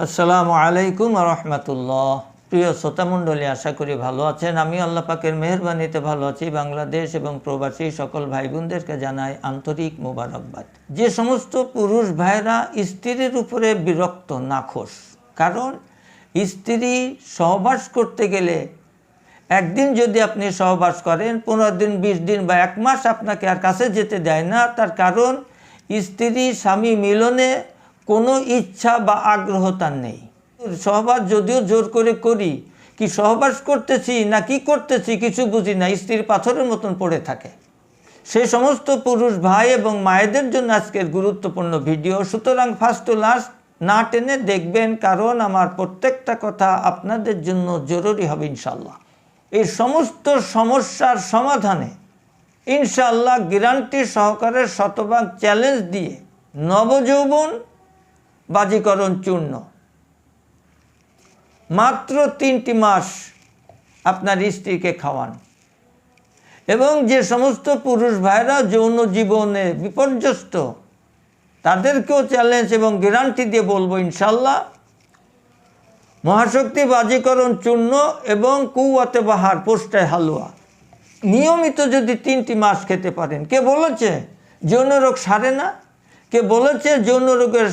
আসসালামু আলাইকুম ওয়া রাহমাতুল্লাহ। প্রিয় শ্রোতামণ্ডলী, আশা করি ভালো আছেন। আমি আল্লাহ পাকের মেহেরবানিতে ভালো আছি। বাংলাদেশ এবং প্রবাসী সকল ভাই বোনদেরকে জানাই আন্তরিক মোবারকবাদ। যে সমস্ত পুরুষ ভাইরা স্ত্রীর উপরে বিরক্ত, নাখোশ, কারণ স্ত্রী সহবাস করতে গেলে একদিন যদি আপনি সহবাস করেন, 15 দিন, 20 দিন বা 1 মাস আপনাকে আর কাছে যেতে দেয় না। তার কারণ স্ত্রী স্বামী মিলনে কোনো ইচ্ছা বা আগ্রহ তার নেই। সহবাস যদিও জোর করে করি, কি সহবাস করতেছি না কি করতেছি কিছু বুঝি না, স্ত্রীর পাথরের মতন পড়ে থাকে। সেই সমস্ত পুরুষ ভাই এবং মায়েদের জন্য আজকের গুরুত্বপূর্ণ ভিডিও। সুতরাং ফার্স্ট টু লাস্ট না টেনে দেখবেন, কারণ আমার প্রত্যেকটা কথা আপনাদের জন্য জরুরি হবে ইনশাল্লাহ। এই সমস্ত সমস্যার সমাধানে ইনশাল্লাহ গ্যারান্টি সহকারে শতভাগ চ্যালেঞ্জ দিয়ে নবযৌবন বাজিকরণ চূর্ণ মাত্র 3টি মাস আপনার স্ত্রীকে খাওয়ান। এবং যে সমস্ত পুরুষ ভাইরা যৌন জীবনে বিপর্যস্ত, তাদেরকেও চ্যালেঞ্জ এবং গ্যারান্টি দিয়ে বলবো ইনশাল্লাহ মহাশক্তি বাজিকরণ চূর্ণ এবং কুওয়াতে বাহার পোস্টায় হালুয়া নিয়মিত যদি 3টি মাস খেতে পারেন। কে বলেছে যৌন রোগ সারে না? কে বলেছে যৌন রোগের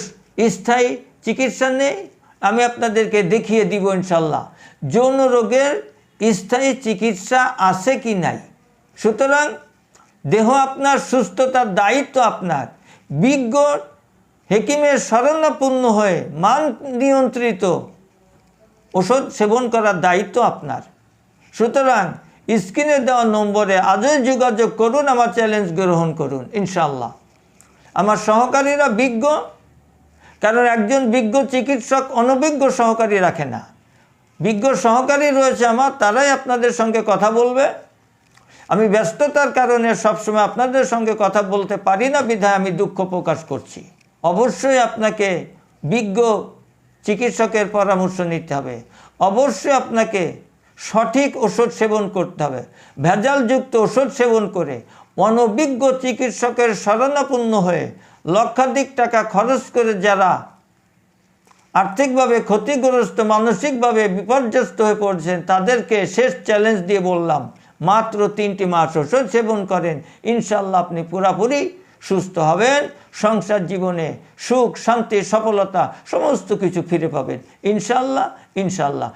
স্থায়ী চিকিৎসা নেই? আমি আপনাদেরকে দেখিয়ে দিব ইনশাল্লাহ যৌন রোগের স্থায়ী চিকিৎসা আছে কি নাই। সুতরাং দেহ আপনার, সুস্থতার দায়িত্ব আপনার। বিজ্ঞ হেকিমের শরণাপন্ন হয়ে মান নিয়ন্ত্রিত ওষুধ সেবন করার দায়িত্ব আপনার। সুতরাং স্ক্রিনে দেওয়া নম্বরে আজই যোগাযোগ করুন, আমার চ্যালেঞ্জ গ্রহণ করুন ইনশাল্লাহ। আমার সহকারীরা বিজ্ঞ, কারণ একজন বিজ্ঞ চিকিৎসক অনভিজ্ঞ সহকারী রাখে না। বিজ্ঞ সহকারী রয়েছে আমার, তারাই আপনাদের সঙ্গে কথা বলবে। আমি ব্যস্ততার কারণে সবসময় আপনাদের সঙ্গে কথা বলতে পারি না, বিধায় আমি দুঃখ প্রকাশ করছি। অবশ্যই আপনাকে বিজ্ঞ চিকিৎসকের পরামর্শ নিতে হবে। অবশ্যই আপনাকে সঠিক ওষুধ সেবন করতে হবে। ভেজালযুক্ত ওষুধ সেবন করে অনভিজ্ঞ চিকিৎসকের শরণাপন্ন হয়ে লক্ষাধিক টাকা খরচ করে যারা আর্থিকভাবে ক্ষতিগ্রস্ত, মানসিকভাবে বিপর্যস্ত হয়ে পড়ছেন, তাদেরকে শেষ চ্যালেঞ্জ দিয়ে বললাম মাত্র 3টি মাস ওষুধ সেবন করেন, ইনশাল্লাহ আপনি পুরাপুরি সুস্থ হবেন। সংসার জীবনে সুখ, শান্তি, সফলতা সমস্ত কিছু ফিরে পাবেন ইনশাল্লাহ ইনশাল্লাহ।